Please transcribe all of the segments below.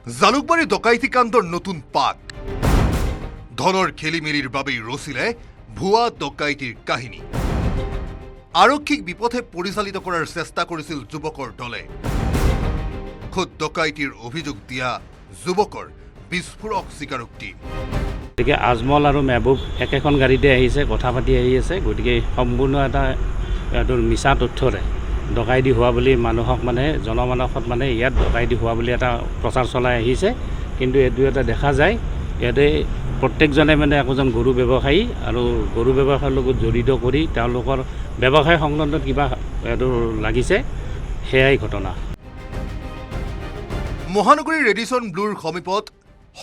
জালুকবাৰী ডকাইতি কাণ্ডৰ নতুন পাক ধনৰ খেলিমেলিৰ বাবেই ৰচিলে ভুৱা ডকাইতিৰ কাহিনী আৰক্ষীক বিপথে পৰিচালিত কৰাৰ চেষ্টা কৰিছিল যুৱকৰ দলে খুদ ডকাইতিৰ অভিযোগ দিয়া যুৱকৰ বিস্ফোৰক স্বীকাৰোক্তি গতিকে আজমল আৰু মেহবুব একেখন গাড়ীতে আহিছে কথা পাতি আহি আছে গতিকে সম্পূৰ্ণ এটা মিছা তথ্যৰে ডকাইতি হোৱা বুলি মানুহক জনমানসত ইয়াত ডকাইতি হোৱা বুলি এটা প্ৰচাৰ চলাই আহিছে কিন্তু এইটো এটা দেখা যায় ইয়াতে প্ৰত্যেকজনে একোজন গৰু ব্যৱসায়ী আৰু গৰু ব্যৱসায়ৰ লগত জড়িত কৰি তেওঁলোকৰ ব্যৱসায় সংক্ৰান্তত কিবা এইটো লাগিছে সেয়াই ঘটনা মহানগৰীৰ ৰেডিসন ব্লুৰ সমীপত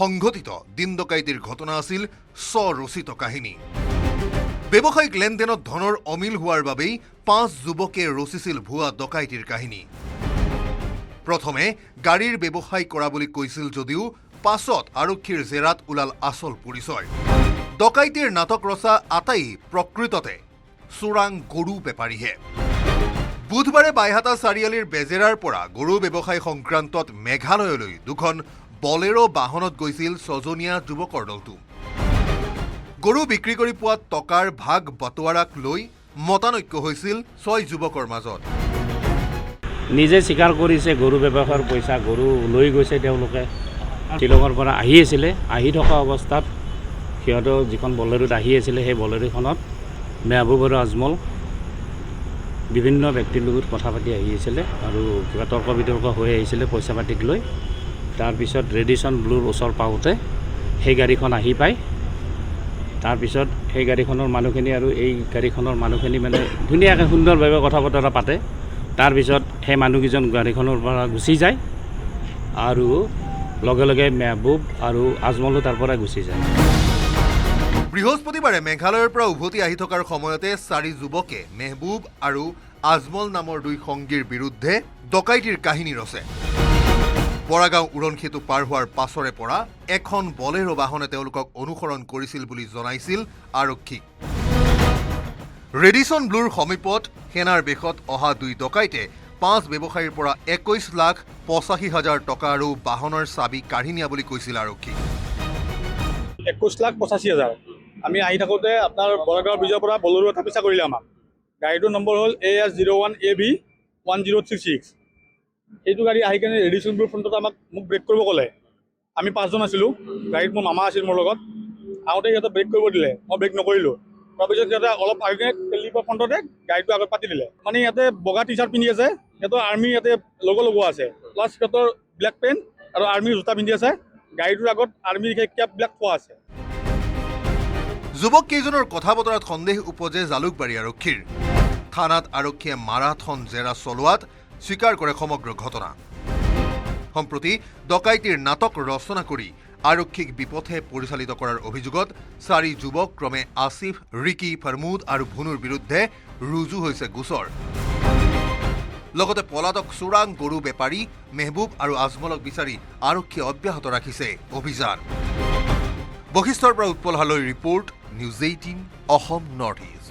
সংঘটিত দিন ডকাইতিৰ ঘটনা আছিল স্বৰচিত কাহিনী ব্যৱসায়িক লেনদেনত ধনৰ অমিল হোৱাৰ বাবেই 5 যুৱকে ৰচিছিল ভুৱা ডকাইতিৰ কাহিনী প্ৰথমে গাড়ীৰ ব্যৱসায় কৰা বুলি কৈছিল যদিও পাছত আৰক্ষীৰ জেৰাত ওলাল আসল পৰিচয় ডকাইতিৰ নাটক ৰচা আটাই প্ৰকৃততে চোৰাং গৰু বেপাৰীহে বুধবাৰে বাইহাটা চাৰিআলিৰ বেজেৰাৰ পৰা গৰু ব্যৱসায় সংক্ৰান্তত মেঘালয়লৈ দুখন বলেৰো বাহনত গৈছিল ছজনীয়া যুৱকৰ দলটো গৰু বিক্ৰী কৰি পোৱা টকাৰ ভাগ বটোৱাৰাক লৈ মতানৈক্য হৈছিল 6 যুৱকৰ মাজত নিজে স্বীকাৰ কৰিছে গৰু ব্যৱসায়ৰ পইচা গৰু লৈ গৈছে তেওঁলোকে শ্বিলঙৰ পৰা আহি থকা অৱস্থাত সিহঁতৰ যিখন বলেৰোত আহি আছিলে সেই বলেৰোখনত মেহবুব আৰু আজমল বিভিন্ন ব্যক্তিৰ লগত কথা পাতি আহি আছিলে আৰু কিবা তৰ্ক বিতৰ্ক হৈ আহিছিলে পইচা পাতিক লৈ তাৰপিছত ৰেডিসন ব্লুৰ ওচৰ পাওঁতে সেই গাড়ীখন আহি পায় তাৰপিছত সেই গাড়ীখনৰ মানুহখিনি আৰু এই গাড়ীখনৰ মানুহখিনি ধুনীয়াকৈ সুন্দৰভাৱে কথা বতৰা পাতে তাৰপিছত সেই মানুহকেইজন গাড়ীখনৰ পৰা গুচি যায় আৰু লগে লগে মেহবুব আৰু আজমলো তাৰ পৰা গুচি যায় বৃহস্পতিবাৰে মেঘালয়ৰ পৰা উভতি আহি থকাৰ সময়তে 4 যুৱকে মেহবুব আৰু আজমল নামৰ 2 সংগীৰ বিৰুদ্ধে ডকাইতিৰ কাহিনী ৰচে বৰাগাঁও উৰণ সেতু পাৰ হোৱাৰ পাছৰে পৰা এখন বলেৰো বাহনে তেওঁলোকক অনুসৰণ কৰিছিল বুলি জনাইছিল আৰক্ষী ৰেডিসন ব্লুৰ সমীপত সেনাৰ বেশত অহা 2 ডকাইতে 5 ব্যৱসায়ীৰ পৰা 21,85,000 টকা আৰু বাহনৰ চাবি কাঢ়ি নিয়া বুলি কৈছিল আৰক্ষী 21,85,000 আমি আহি থাকোঁতে আপোনাৰ বৰাগাঁও ব্ৰিজৰ পৰা বলেৰো এটা পিছা কৰিলে আমাক গাড়ীটোৰ নম্বৰ হ'ল AS01AB1036 এইটো গাড়ী আহি কিনে ৰেডিসন ব্লুৰ ফ্ৰণ্টত মোক ব্ৰেক কৰিব ক'লে আমি 5জন আছিলোঁ গাড়ীত মোৰ মামা আছিল মোৰ লগত আহোঁতে সিহঁতে ব্ৰেক কৰিব দিলে মই ব্ৰেক নকৰিলোঁ তাৰপিছত সিহঁতে অলপ আহি কিনে তেলিপৰ ফ্ৰণ্টতে গাড়ীটো আগত পাতি দিলে ইয়াতে বগা টি চাৰ্ট পিন্ধি আছে সিহঁতৰ আৰ্মি ইয়াতে লগো লগোৱা আছে প্লাছ সিহঁতৰ ব্লেক পেণ্ট আৰু আৰ্মিৰ জোতা পিন্ধি আছে গাড়ীটোৰ আগত আৰ্মিৰ কেপ ব্লেক থোৱা আছে যুৱক কেইজনৰ কথা বতৰাত সন্দেহ উপজে জালুকবাৰী আৰক্ষীৰ থানাত আৰক্ষীয়ে মাৰাথন জেৰা চলোৱাত স্বীকাৰ কৰে সমগ্ৰ ঘটনা সম্প্ৰতি ডকাইতিৰ নাটক ৰচনা কৰি আৰক্ষীক বিপথে পৰিচালিত কৰাৰ অভিযোগত 4 যুৱক ক্ৰমে আসিফ ৰিকি ফৰমুদ আৰু ভুনুৰ বিৰুদ্ধে ৰুজু হৈছে গোচৰ লগতে পলাতক চোৰাং গৰু বেপাৰী মেহবুব আৰু আজমলক বিচাৰি আৰক্ষীয়ে অব্যাহত ৰাখিছে অভিযান বশিষ্ঠৰ পৰা উৎপল হালৈ report news 18 Assam north east